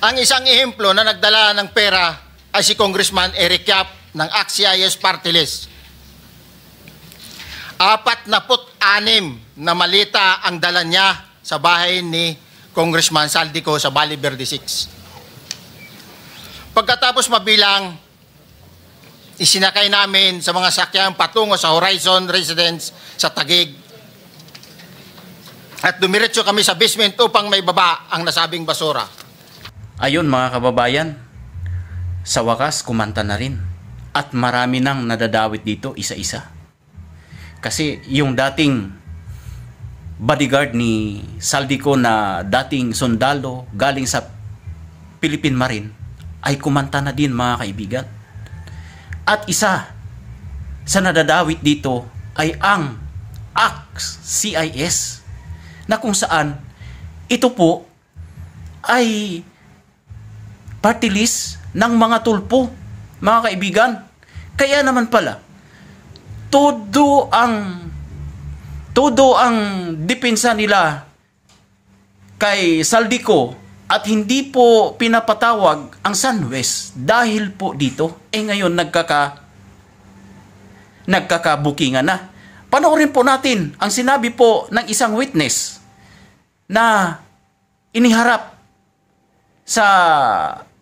Ang isang ehemplo na nagdala ng pera ay si Congressman Eric Yap ng ACT-CIS Party List. 46 na malita ang dala niya sa bahay ni Congressman Saldico sa Valle Verde 6. Pagkatapos mabilang, isinakay namin sa mga sakyan patungo sa Horizon Residence sa Taguig. At dumiretso kami sa basement upang may baba ang nasabing basura. Ayun mga kababayan, sa wakas kumanta na rin. At marami nang nadadawit dito isa-isa. Kasi yung dating bodyguard ni Saldico na dating sundalo galing sa Philippine Marine ay kumanta na din mga kaibigan. At isa sa nadadawit dito ay ang ACT-CIS na kung saan ito po ay party list ng mga tulpo, mga kaibigan. Kaya naman pala, todo ang depensa nila kay Saldico at hindi po pinapatawag ang SunWest dahil po dito, ngayon nagkakabukingan na. Panoorin po natin ang sinabi po ng isang witness na iniharap sa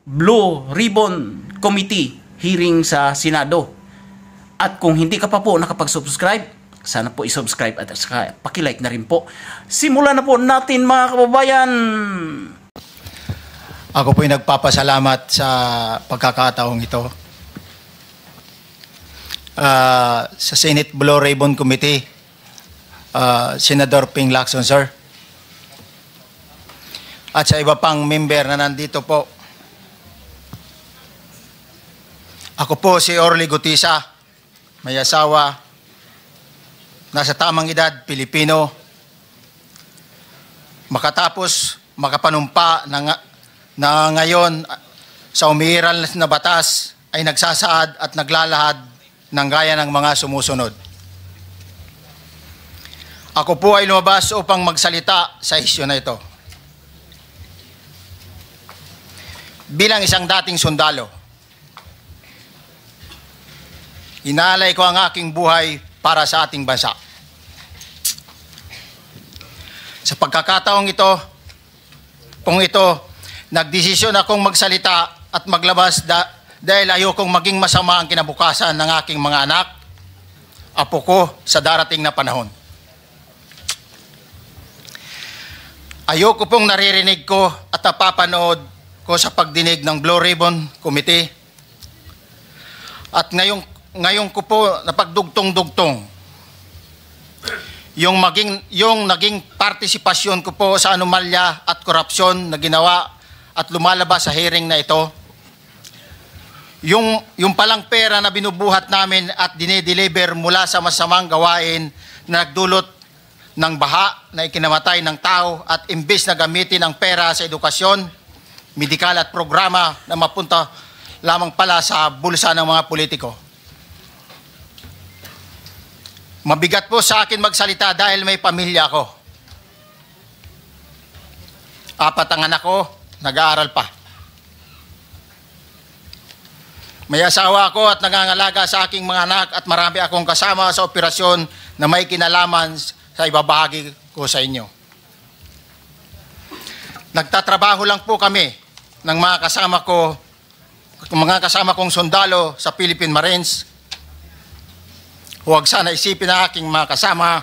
Blue Ribbon Committee hearing sa Senado. At kung hindi ka pa po nakapag-subscribe, sana po i-subscribe at saka paki-like na rin po. Simulan na po natin mga kababayan. Ako po'y nagpapasalamat sa pagkakataong ito. Sa Senate Blue Ribbon Committee, Senador Ping Lacson, sir. At sa iba pang member na nandito po. Ako po si Orly Gutisa, may asawa, nasa tamang edad, Pilipino, makatapos makapanumpa na ngayon sa umiiral na batas ay nagsasaad at naglalahad ng gaya ng mga sumusunod. Ako po ay lumabas upang magsalita sa isyu na ito. Bilang isang dating sundalo, inaalay ko ang aking buhay para sa ating bansa. Sa pagkakataong ito, nagdesisyon akong magsalita at maglabas dahil ayokong maging masama ang kinabukasan ng aking mga anak, apo ko sa darating na panahon. Ayoko pong naririnig ko at napapanood ko sa pagdinig ng Blue Ribbon Committee. At ngayon ko po napagdugtong-dugtong yung naging partisipasyon ko po sa anomalya at korupsyon na ginawa at lumalabas sa hearing na ito. Yung palang pera na binubuhat namin at dinedeliver mula sa masamang gawain na nagdulot ng baha na ikinamatay ng tao at imbes na gamitin ang pera sa edukasyon, medikal at programa na mapunta lamang pala sa bulsa ng mga politiko. Mabigat po sa akin magsalita dahil may pamilya ako. 4 ang anak ko, nag-aaral pa. May asawa ako at nangangalaga sa aking mga anak at marami akong kasama sa operasyon na may kinalaman sa ibabahagi ko sa inyo. Nagtatrabaho lang po kami ng mga kasama kong sundalo sa Philippine Marines. Huwag sana isipin na aking mga kasama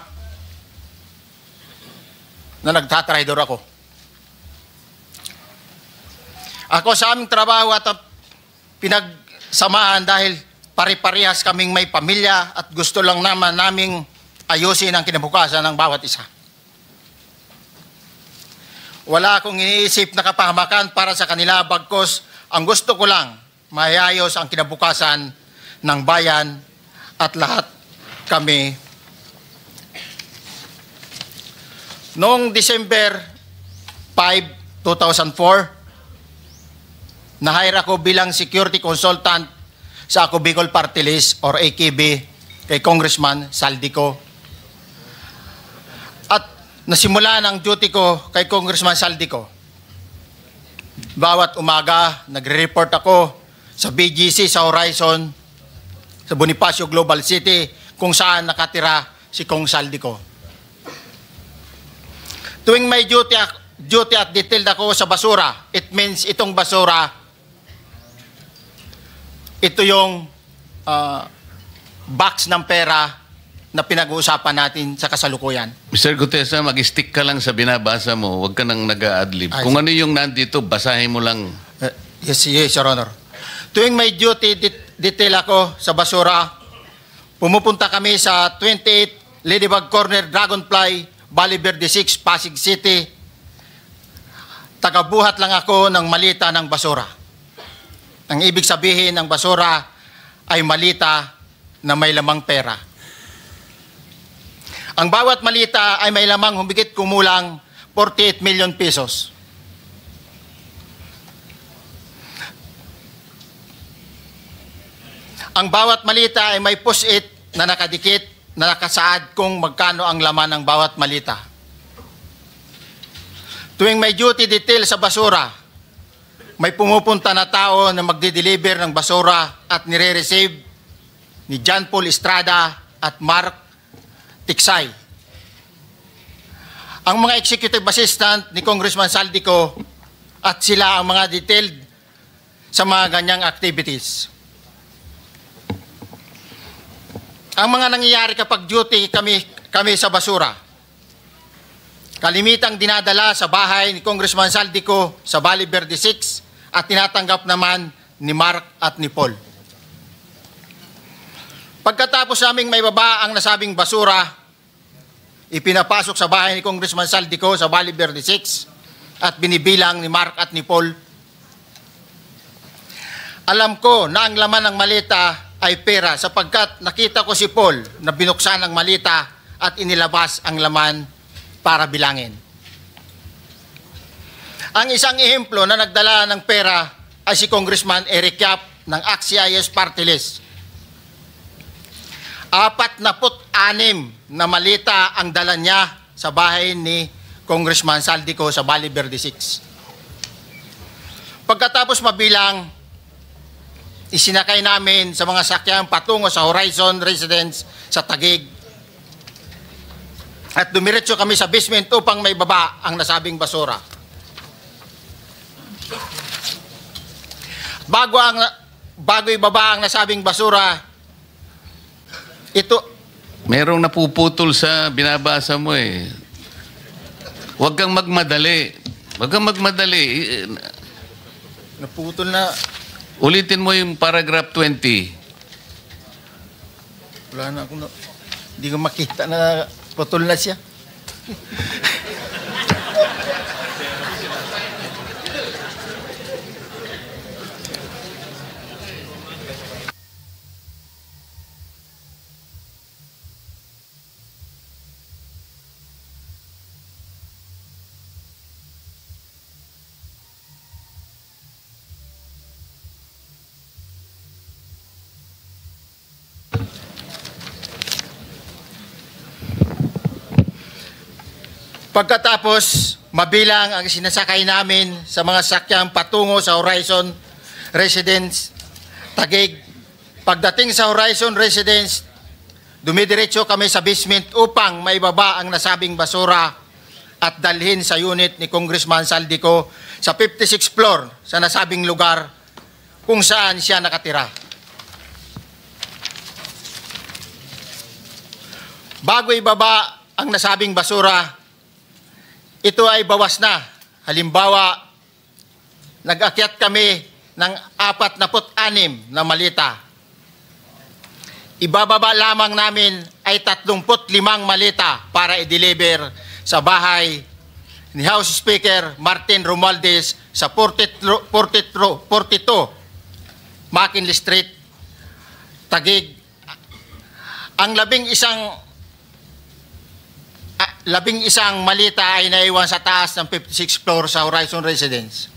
na nagtatraidor ako. Ako sa aming trabaho at pinagsamahan dahil pare-parehas kaming may pamilya at gusto lang naman naming ayusin ang kinabukasan ng bawat isa. Wala akong iniisip na kapahamakan para sa kanila, bagkus ang gusto ko lang maayos ang kinabukasan ng bayan at lahat kami. Noong December 5, 2004, na-hire ako bilang security consultant sa Ako Bicol Party List or AKB kay Congressman Saldico. At nasimula ng duty ko kay Congressman Saldico. Bawat umaga, nagre-report ako sa BGC, sa Horizon, sa Bonifacio Global City, kung saan nakatira si Kong Saldico. Tuwing may duty at detailed ako sa basura, it means itong basura, ito yung box ng pera na pinag-uusapan natin sa kasalukuyan. Mr. Gutesa, mag-stick ka lang sa binabasa mo. Huwag ka nang nag-a-adlib. Ay, Kung ano yung nandito, basahin mo lang. Yes, Your Honor. Tuwing may duty detail ako sa basura, pumupunta kami sa 28 Ladybug Corner, Dragonfly, Valle Verde 6, Pasig City. Tagabuhat lang ako ng malita ng basura. Ang ibig sabihin ng basura ay malita na may lamang pera. Ang bawat malita ay may lamang humigit kumulang 48 million pesos. Ang bawat malita ay may post-it na nakadikit na nakasaad kung magkano ang laman ng bawat malita. Tuwing may duty detail sa basura, may pumupunta na tao na magdi-deliver ng basura at nire-receive ni John Paul Estrada at Mark Tiksay. Ang mga executive assistant ni Congressman Saldico at sila ang mga detailed sa mga ganyang activities. Ang mga nangyayari kapag duty kami sa basura, kalimitang dinadala sa bahay ni Congressman Saldico sa Valle Verde 6 at tinatanggap naman ni Mark at ni Paul. Pagkatapos naming may baba ang nasabing basura, ipinapasok sa bahay ni Congressman Saldico sa Valle Verde 6 at binibilang ni Mark at ni Paul. Alam ko na ang laman ng malita ay pera sapagkat nakita ko si Paul na binuksan ang malita at inilabas ang laman para bilangin. Ang isang ehemplo na nagdala ng pera ay si Congressman Eric Yap ng AXIS Party List. 46 na malita ang dala niya sa bahay ni Congressman Saldico sa Valle Verde 6. Pagkatapos mabilang, isinakay namin sa mga sakyan patungo sa Horizon Residence sa Taguig. At dumiretso kami sa basement upang may baba ang nasabing basura. Bago ibaba ang nasabing basura, ito, Merong napuputol sa binabasa mo eh. Huwag kang magmadali. Huwag kang magmadali. naputol na, Ulitin mo yung paragraph 20. wala na akong, hindi ko makita na putol na siya. Pagkatapos, mabilang ang sinasakay namin sa mga sakyang patungo sa Horizon Residence, Taguig. Pagdating sa Horizon Residence, dumidiretso kami sa basement upang maibaba ang nasabing basura at dalhin sa unit ni Congressman Saldico sa 56th floor sa nasabing lugar kung saan siya nakatira. Bago ibaba ang nasabing basura, ito ay bawas na. Halimbawa, nag-akyat kami ng 46 na malita. Ibababa lamang namin ay 35 malita para i-deliver sa bahay ni House Speaker Martin Romualdez sa 42 McKinley Street, Taguig. Ang labing isang malita ay naiwan sa taas ng 56th floor sa Horizon Residence.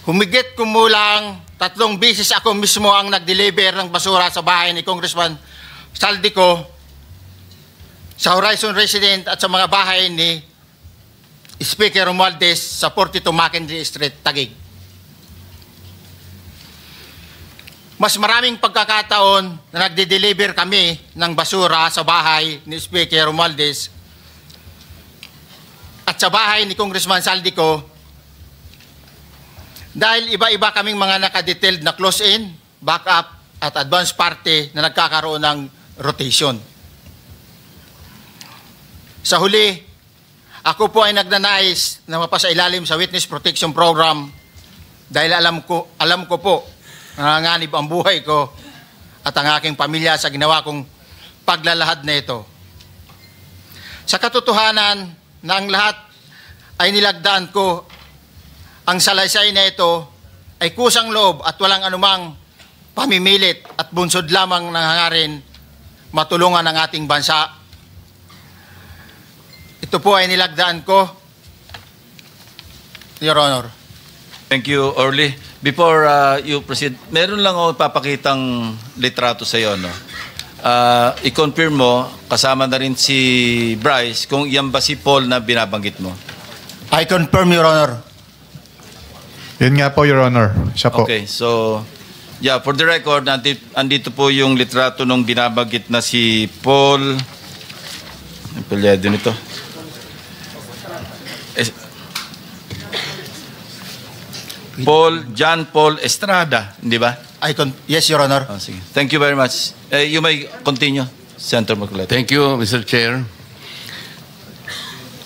Humigit kumulang 3 beses ako mismo ang nag-deliver ng basura sa bahay ni Congressman Saldico, sa Horizon Residence at sa mga bahay ni Speaker Romualdez sa 42 Mackenzie Street, Taguig. Mas maraming pagkakataon na nagde-deliver kami ng basura sa bahay ni Speaker Romualdez at sa bahay ni Congressman Saldico dahil iba-iba kaming mga nakadetailed na close-in, backup at advance party na nagkakaroon ng rotation. Sa huli, ako po ay nagnanais na mapasailalim sa Witness Protection Program dahil alam ko po na nanganganib ang buhay ko at ang aking pamilya sa ginawa kong paglalahad na ito. Sa katotohanan na ang lahat ay nilagdaan ko, ang salaysay na ito ay kusang loob at walang anumang pamimilit at bunsod lamang ng hangarin matulungan ang ating bansa. Ito po ay nilagdaan ko, Your Honor. Thank you, Orly. Before you proceed, meron lang ako papakitang litrato sa iyo, no? I-confirm mo, kasama na rin si Bryce, kung yan ba si Paul na binabanggit mo. I confirm, Your Honor. Yun nga po, Your Honor. Siya po. Okay, so, yeah, for the record, andito po yung litrato nung binabanggit na si Paul. Ang palyado nito. John Paul Estrada, di ba? Yes, Your Honor. Oh, sige. Thank you very much. You may continue, Senator Marcoleta. Thank you, Mr. Chair.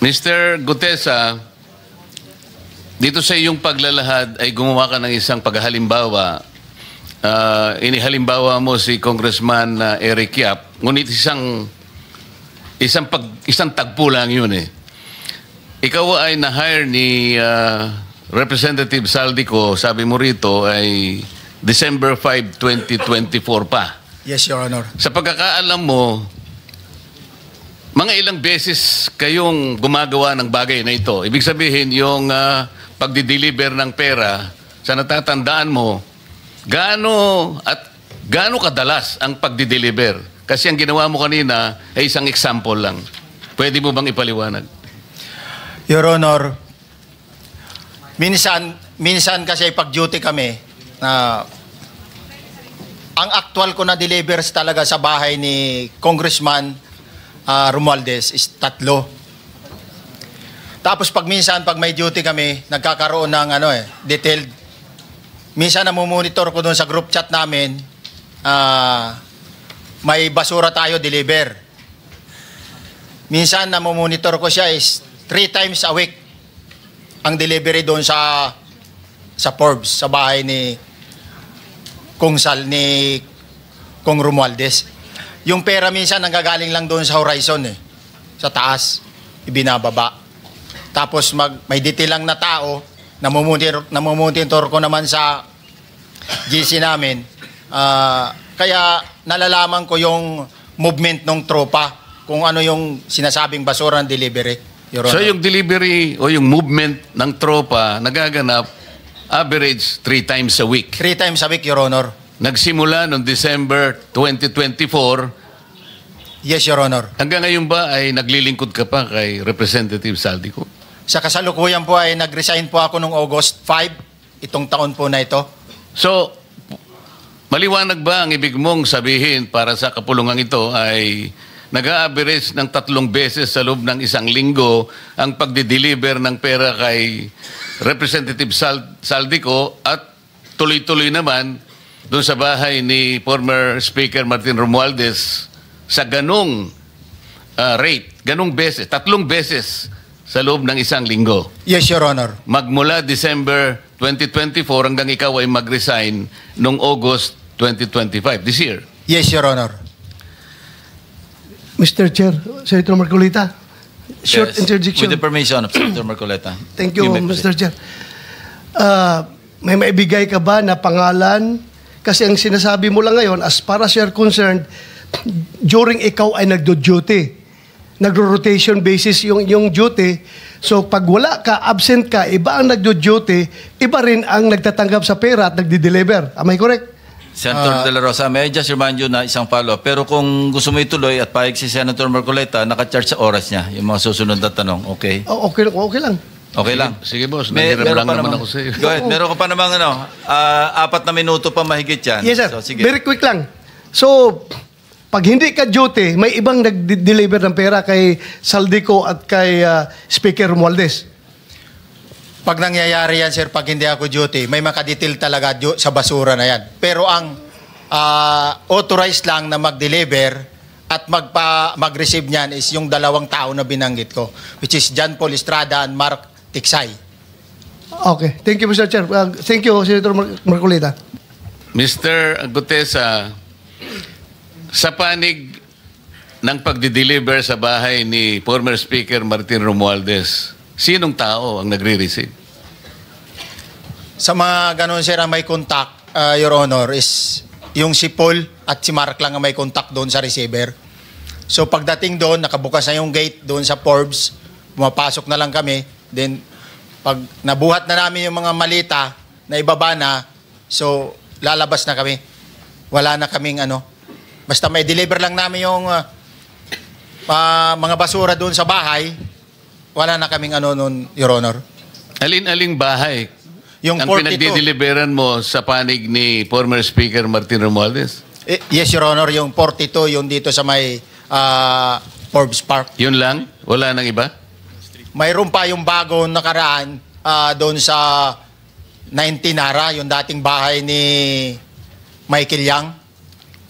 Mr. Gutesa, dito sa iyong paglalahad ay gumawa ka ng isang paghalimbawa. Inihalimbawa mo si Congressman Eric Yap, ngunit isang tagpo lang yun eh. Ikaw ay na-hire ni Representative Saldico, sabi mo rito ay December 5, 2024 pa. Yes, Your Honor. Sa pagkakaalam mo, mga ilang beses kayong gumagawa ng bagay na ito. Ibig sabihin, yung pagdi-deliver ng pera, sa natatandaan mo, gaano kadalas ang pagdi-deliver? Kasi ang ginawa mo kanina ay isang example lang. Pwede mo bang ipaliwanag? Your Honor, minsan kasi pag-duty kami, ang actual ko na delivers talaga sa bahay ni Congressman Romualdez is 3. Tapos pag may duty kami, nagkakaroon ng detailed. Minsan namumonitor ko doon sa group chat namin, may basura tayo deliver. Minsan namumonitor ko siya is 3 times a week ang delivery doon sa Forbes, sa bahay ni Kong Romualdez. Yung pera minsan nanggagaling lang doon sa horizon sa taas, ibinababa. Tapos may detail lang na tao, namumonitor ko naman sa GC namin. Kaya nalalaman ko yung movement ng tropa, kung ano yung sinasabing basura ng delivery. Your Honor. So yung delivery o yung movement ng tropa nagaganap average 3 times a week. 3 times a week, Your Honor. Nagsimula noong December 2024. Yes, Your Honor. Hanggang ngayon ba ay naglilingkod ka pa kay Representative Saldico? Sa kasalukuyan po ay nag-resign po ako noong August 5, itong taon po na ito. So, maliwanag ba ang ibig mong sabihin para sa kapulungan ito ay nag-a-average ng 3 beses sa loob ng 1 linggo ang pagdi-deliver ng pera kay Representative Saldico at tuloy-tuloy naman doon sa bahay ni former Speaker Martin Romualdez sa ganong rate, ganong beses, 3 beses sa loob ng 1 linggo. Yes, Your Honor. Magmula December 2024 hanggang ikaw ay mag-resign noong August 2025, this year. Yes, Your Honor. Mr. Chair, Senator Marcoleta, short Yes, interjection. with the permission of Senator Marcoleta. Thank you, may proceed. Mr. Chair. May maibigay ka ba na pangalan? Kasi ang sinasabi mo lang ngayon, as far as you're concerned, during ikaw ay nagdo-duty, nagro-rotation basis yung duty. So pag wala ka, absent ka, iba ang nagdo-duty, iba rin ang nagtatanggap sa pera at nagdi-deliver. Am I correct? Senator De La Rosa, may I just remind you na isang follow-up. Pero kung gusto mo ituloy at pahig si Senator Marcoleta, naka-charge sa oras niya yung mga susunod na tanong. Okay? Okay lang. Okay lang. Sige, boss. Meron Nangiram lang pa naman namang- ako sa iyo. Go ahead. Meron ka pa namang 4 na minuto pa mahigit yan. Yes, sir. So, sige. Very quick lang. So, pag hindi ka duty, may ibang nag-deliver ng pera kay Saldico at kay Speaker Romualdez. Pag nangyayari yan, sir, pag hindi ako duty, may makadetail talaga sa basura na yan. Pero ang authorized lang na mag-deliver at mag-receive niyan is yung 2 tao na binanggit ko, which is John Paul Estrada and Mark Tiksay. Okay. Thank you, Mr. Chair. Thank you, Senator Marcolita. Mr. Gutesa, sa panig ng pagdi-deliver sa bahay ni former Speaker Martin Romualdez, sinong tao ang nagre-receive? Sa mga ganun, sir, ang may contact, Your Honor, is yung si Paul at si Mark lang ang may contact doon sa receiver. So pagdating doon, nakabukas na yung gate doon sa Forbes, pumapasok na lang kami. Then pag nabuhat na namin yung mga malita na ibaba na, so lalabas na kami. Wala na kaming basta may deliver lang namin yung mga basura doon sa bahay, wala na kaming noon, Your Honor. Alin-aling bahay Yung ang 42. pinagdi-deliveran mo sa panig ni former Speaker Martin Romualdez? Yes, Your Honor, yung 42, yung dito sa may Forbes Park. Yun lang? Wala nang iba? Mayroon pa yung bago nakaraan doon sa 19 Nara, yung dating bahay ni Michael Yang.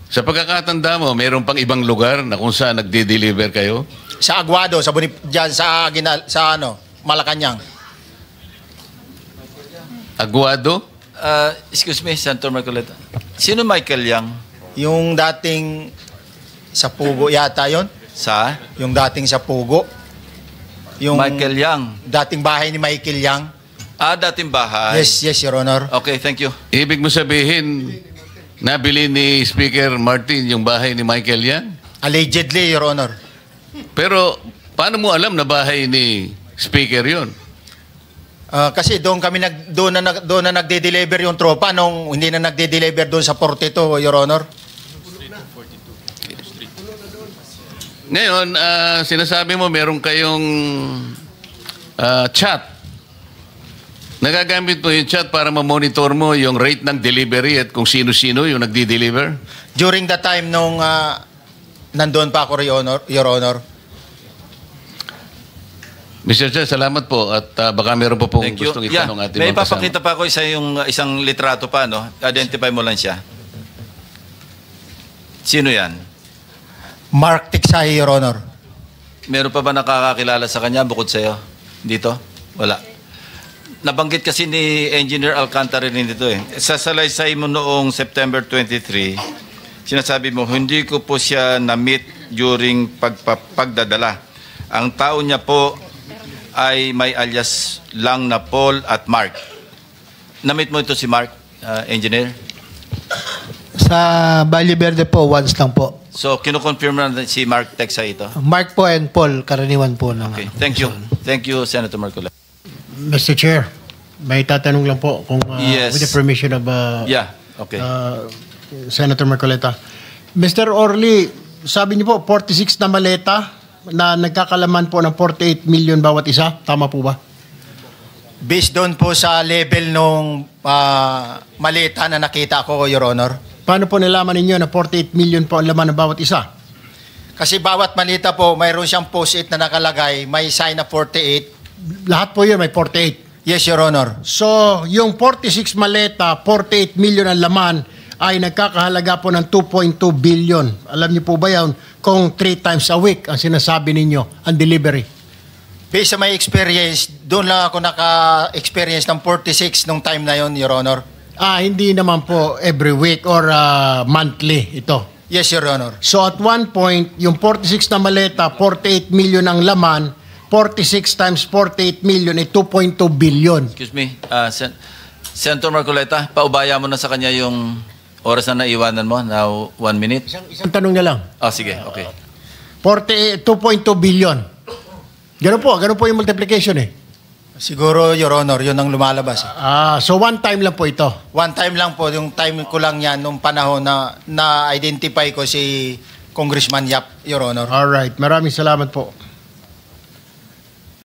Sa pagkakatanda mo, mayroon pang ibang lugar na kung saan nagdi-deliver kayo? Sa Aguado, dyan sa Malacanang. Aguado? Excuse me, Senator Marcoleta. Sino Michael Yang? Yung dating sa Pugo yata yon. Sa? Yung dating sa Pugo. Yung Michael Yang. dating bahay ni Michael Yang. Dating bahay. Yes, Your Honor. Okay, thank you. Ibig mo sabihin, nabili ni Speaker Martin yung bahay ni Michael Yan? Allegedly, Your Honor. Pero paano mo alam na bahay ni Speaker yon? Kasi doon na nagde-deliver yung tropa nung hindi na nagde-deliver doon sa 42, Your Honor. Ngayon, sinasabi mo meron kayong chat. Nagagamit mo yung chat para ma-monitor mo yung rate ng delivery at kung sino-sino yung nagdi-deliver? During the time nung nandoon pa ako, Your Honor. Mr. Chair, salamat po at baka meron po pong Thank you. gustong itanong ating May mga kasama. papakita pa ako isang litrato pa, no? Identify mo lang siya. Sino yan? Mark Tiksay, Your Honor. Meron pa ba nakakakilala sa kanya bukod sa'yo? Dito? Wala. Nabanggit kasi ni Engineer Alcantara rin dito eh. Sa salaysay mo noong September 23, sinasabi mo, hindi ko po siya na-meet during pagdadala. Ang tao niya po ay may alias lang na Paul at Mark. Na-meet mo ito si Mark, Engineer? Sa Valle Verde po, once lang po. So, kinukonfirm na si Mark Texa ito? Mark po and Paul, karaniwan po ng... Okay, thank you. Thank you, Senator Marcoleta. Mr. Chair, may tatanong lang po kung Yes. with the permission of Yeah, okay. Senator Marcoleta. Mr. Orly, sabi niyo po 46 na maleta na nagkakalaman po ng 48 million bawat isa. Tama po ba? Based doon po sa level nung malita na nakita ko, Your Honor. Paano po nalaman ninyo na 48 million po ang laman ng bawat isa? Kasi bawat malita po, mayroon siyang post-it na nakalagay, may sign na 48. Lahat po yun may 48. Yes, Your Honor. So, yung 46 maleta, 48 million ang laman ay nagkakahalaga po ng 2.2 billion. Alam niyo po ba yan kung 3 times a week ang sinasabi ninyo ang delivery? Based sa my experience, doon lang ako naka-experience ng 46 nung time na yon, Your Honor. Hindi naman po every week or monthly ito. Yes, Your Honor. So at one point, yung 46 na maleta, 48 million ang laman, 46 times 48 million ay 2.2 billion. Excuse me, Senator Marcoleta, paubaya mo na sa kanya yung oras na naiwanan mo. Now, 1 minute. Isang tanong na lang. Sige, okay. 2.2 billion. Ganun po yung multiplication eh. Siguro, Your Honor, yun ang lumalabas. So one time lang po ito. One time lang po, yung time ko lang yan, nung panahon na na-identify ko si Congressman Yap, Your Honor. Alright, maraming salamat po.